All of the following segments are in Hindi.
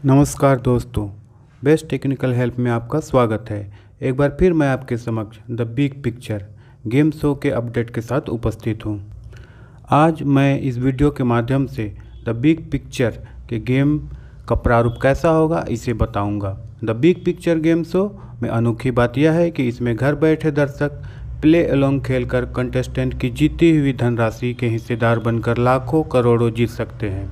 नमस्कार दोस्तों, बेस्ट टेक्निकल हेल्प में आपका स्वागत है। एक बार फिर मैं आपके समक्ष the big picture game show के अपडेट के साथ उपस्थित हूँ। आज मैं इस वीडियो के माध्यम से द बिग पिक्चर के गेम का प्रारूप कैसा होगा इसे बताऊंगा। The big picture game show में अनोखी बात यह है कि इसमें घर बैठे दर्शक प्ले अलोंग खेलकर कंटेस्टेंट की जीती हुई धनराशि के हिस्सेदार बनकर लाखों करोड़ों जीत सकते हैं।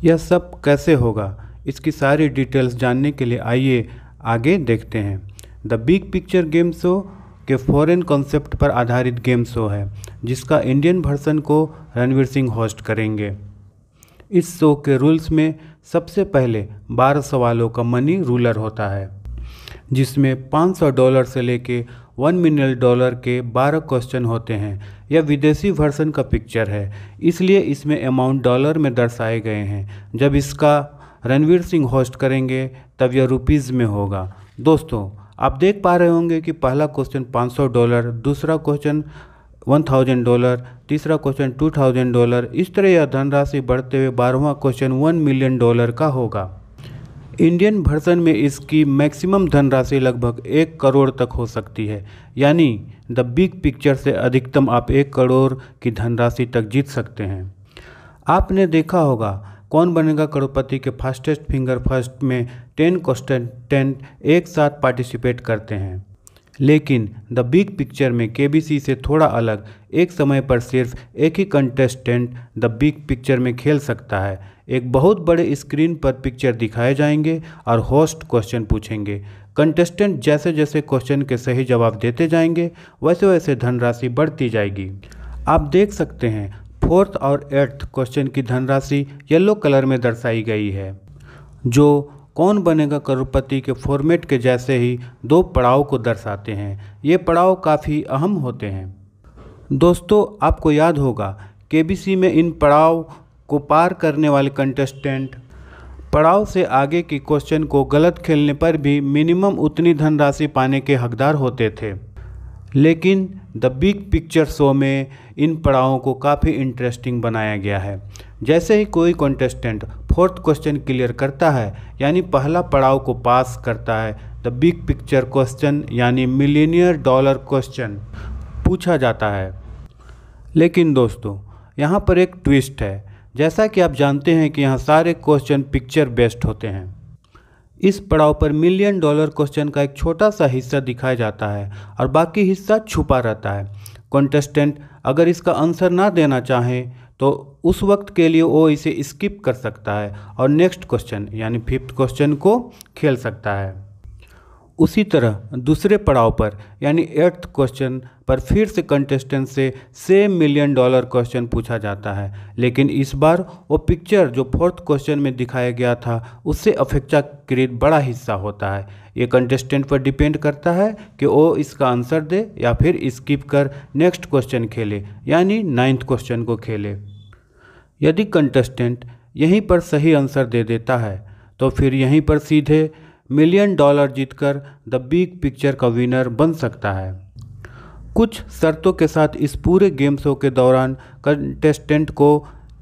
यह सब कैसे होगा, इसकी सारी डिटेल्स जानने के लिए आइए आगे देखते हैं। The big picture game show के फॉरेन कॉन्सेप्ट पर आधारित गेम शो है, जिसका इंडियन वर्जन को रणवीर सिंह होस्ट करेंगे। इस शो के रूल्स में सबसे पहले 12 सवालों का मनी रूलर होता है, जिसमें $500 से लेके $1 मिलियन के 12 क्वेश्चन होते हैं। यह विदेशी वर्जन का पिक्चर है, इसलिए इसमें अमाउंट डॉलर में दर्शाए गए हैं। जब इसका रणवीर सिंह होस्ट करेंगे तब यह रुपीज़ में होगा। दोस्तों, आप देख पा रहे होंगे कि पहला क्वेश्चन $500, दूसरा क्वेश्चन $1000, तीसरा क्वेश्चन $2000। इस तरह यह धनराशि बढ़ते हुए 12वां क्वेश्चन $1 मिलियन का होगा। इंडियन वर्जन में इसकी मैक्सिमम धनराशि लगभग 1 करोड़ तक हो सकती है, यानी द बिग पिक्चर से अधिकतम आप 1 करोड़ की धनराशि तक जीत सकते हैं। आपने देखा होगा कौन बनेगा करोड़पति के फास्टेस्ट फिंगर फर्स्ट में 10 कंटेस्टेंट एक साथ पार्टिसिपेट करते हैं, लेकिन द बिग पिक्चर में केबीसी से थोड़ा अलग, एक समय पर सिर्फ एक ही कंटेस्टेंट द बिग पिक्चर में खेल सकता है। एक बहुत बड़े स्क्रीन पर पिक्चर दिखाए जाएंगे और होस्ट क्वेश्चन पूछेंगे। कंटेस्टेंट जैसे जैसे क्वेश्चन के सही जवाब देते जाएंगे, वैसे वैसे धनराशि बढ़ती जाएगी। आप देख सकते हैं 4th और 8th क्वेश्चन की धनराशि येलो कलर में दर्शाई गई है, जो कौन बनेगा करोड़पति के फॉर्मेट के जैसे ही 2 पड़ाव को दर्शाते हैं। ये पड़ाव काफ़ी अहम होते हैं। दोस्तों, आपको याद होगा केबीसी में इन पड़ाव को पार करने वाले कंटेस्टेंट पड़ाव से आगे की क्वेश्चन को गलत खेलने पर भी मिनिमम उतनी धनराशि पाने के हकदार होते थे, लेकिन द बिग पिक्चर शो में इन पड़ावों को काफ़ी इंटरेस्टिंग बनाया गया है। जैसे ही कोई कंटेस्टेंट 4th क्वेश्चन क्लियर करता है, यानी पहला पड़ाव को पास करता है, द बिग पिक्चर क्वेश्चन यानी $1 मिलियन क्वेश्चन पूछा जाता है। लेकिन दोस्तों, यहाँ पर एक ट्विस्ट है। जैसा कि आप जानते हैं कि यहाँ सारे क्वेश्चन पिक्चर बेस्ड होते हैं। इस पड़ाव पर $1 मिलियन क्वेश्चन का एक छोटा सा हिस्सा दिखाया जाता है और बाकी हिस्सा छुपा रहता है। कंटेस्टेंट अगर इसका आंसर ना देना चाहे तो उस वक्त के लिए वो इसे स्किप कर सकता है और नेक्स्ट क्वेश्चन यानी 5th क्वेश्चन को खेल सकता है। उसी तरह दूसरे पड़ाव पर यानी 8th क्वेश्चन पर फिर से कंटेस्टेंट से $1 मिलियन क्वेश्चन पूछा जाता है, लेकिन इस बार वो पिक्चर जो 4th क्वेश्चन में दिखाया गया था उससे अपेक्षाकृत बड़ा हिस्सा होता है। ये कंटेस्टेंट पर डिपेंड करता है कि वो इसका आंसर दे या फिर स्किप कर नेक्स्ट क्वेश्चन खेले, यानी 9th क्वेश्चन को खेले। यदि कंटेस्टेंट यहीं पर सही आंसर दे देता है तो फिर यहीं पर सीधे $1 मिलियन जीतकर द बिग पिक्चर का विनर बन सकता है। कुछ शर्तों के साथ इस पूरे गेम शो के दौरान कंटेस्टेंट को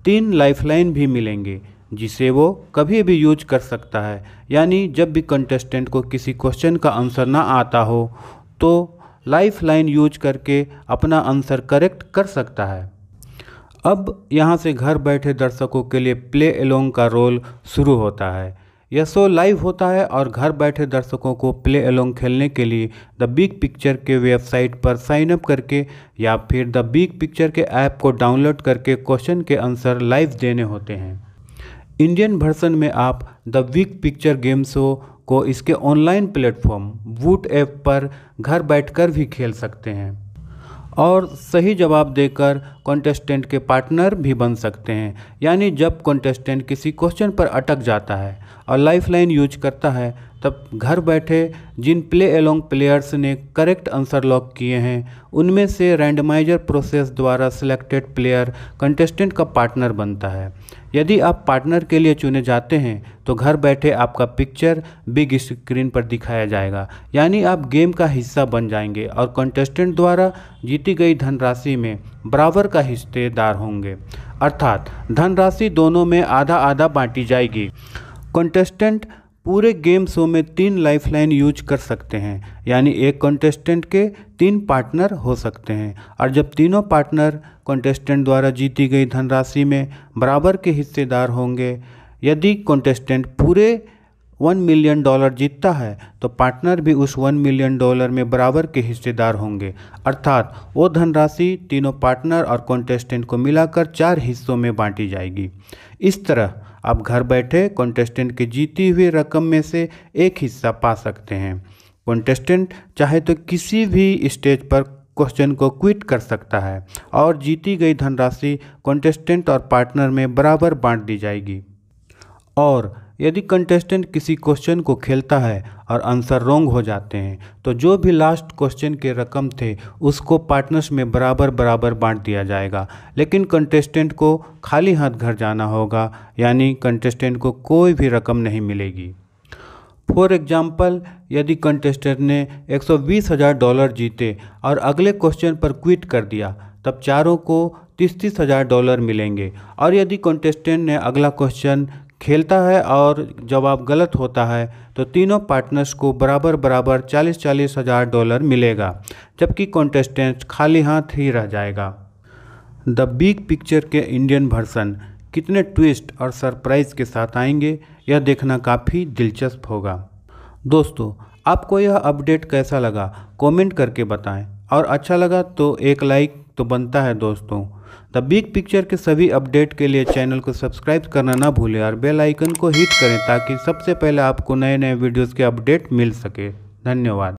3 लाइफलाइन भी मिलेंगे, जिसे वो कभी भी यूज कर सकता है। यानी जब भी कंटेस्टेंट को किसी क्वेश्चन का आंसर ना आता हो तो लाइफलाइन यूज करके अपना आंसर करेक्ट कर सकता है। अब यहाँ से घर बैठे दर्शकों के लिए प्ले अलोंग का रोल शुरू होता है। यह शो लाइव होता है और घर बैठे दर्शकों को प्ले अलोंग खेलने के लिए द बिग पिक्चर के वेबसाइट पर साइन अप करके या फिर द बिग पिक्चर के ऐप को डाउनलोड करके क्वेश्चन के आंसर लाइव देने होते हैं। इंडियन वर्जन में आप the big picture game show को इसके ऑनलाइन प्लेटफॉर्म वूट ऐप पर घर बैठकर भी खेल सकते हैं और सही जवाब देकर कंटेस्टेंट के पार्टनर भी बन सकते हैं। यानी जब कंटेस्टेंट किसी क्वेश्चन पर अटक जाता है और लाइफलाइन यूज करता है, तब घर बैठे जिन प्ले अलोंग प्लेयर्स ने करेक्ट आंसर लॉक किए हैं, उनमें से रैंडमाइजर प्रोसेस द्वारा सिलेक्टेड प्लेयर कंटेस्टेंट का पार्टनर बनता है। यदि आप पार्टनर के लिए चुने जाते हैं तो घर बैठे आपका पिक्चर बिग स्क्रीन पर दिखाया जाएगा, यानी आप गेम का हिस्सा बन जाएंगे और कंटेस्टेंट द्वारा जीती गई धनराशि में बराबर का हिस्सेदार होंगे, अर्थात धनराशि दोनों में आधा आधा बांटी जाएगी। कंटेस्टेंट पूरे गेम शो में 3 लाइफलाइन यूज कर सकते हैं, यानी एक कंटेस्टेंट के 3 पार्टनर हो सकते हैं। और जब तीनों पार्टनर कंटेस्टेंट द्वारा जीती गई धनराशि में बराबर के हिस्सेदार होंगे, यदि कंटेस्टेंट पूरे $1 मिलियन जीतता है तो पार्टनर भी उस $1 मिलियन में बराबर के हिस्सेदार होंगे, अर्थात वो धनराशि तीनों पार्टनर और कंटेस्टेंट को मिलाकर 4 हिस्सों में बांटी जाएगी। इस तरह आप घर बैठे कंटेस्टेंट की जीती हुई रकम में से एक हिस्सा पा सकते हैं। कंटेस्टेंट चाहे तो किसी भी स्टेज पर क्वेश्चन को क्विट कर सकता है और जीती गई धनराशि कंटेस्टेंट और पार्टनर में बराबर बांट दी जाएगी। और यदि कंटेस्टेंट किसी क्वेश्चन को खेलता है और आंसर रॉन्ग हो जाते हैं तो जो भी लास्ट क्वेश्चन के रकम थे उसको पार्टनर्स में बराबर बराबर बांट दिया जाएगा, लेकिन कंटेस्टेंट को खाली हाथ घर जाना होगा, यानी कंटेस्टेंट को कोई भी रकम नहीं मिलेगी। फॉर एग्जाम्पल, यदि कंटेस्टेंट ने $120,000 जीते और अगले क्वेश्चन पर क्विट कर दिया, तब चारों को $30,000 मिलेंगे। और यदि कंटेस्टेंट ने अगला क्वेश्चन खेलता है और जवाब गलत होता है तो तीनों पार्टनर्स को बराबर बराबर $40,000 मिलेगा, जबकि कंटेस्टेंट खाली हाथ ही रह जाएगा। द बिग पिक्चर के इंडियन वर्जन कितने ट्विस्ट और सरप्राइज के साथ आएंगे, यह देखना काफ़ी दिलचस्प होगा। दोस्तों, आपको यह अपडेट कैसा लगा कमेंट करके बताएं, और अच्छा लगा तो एक लाइक तो बनता है। दोस्तों, द बिग पिक्चर के सभी अपडेट के लिए चैनल को सब्सक्राइब करना ना भूलें और बेल आइकन को हिट करें ताकि सबसे पहले आपको नए नए वीडियोस के अपडेट मिल सके। धन्यवाद।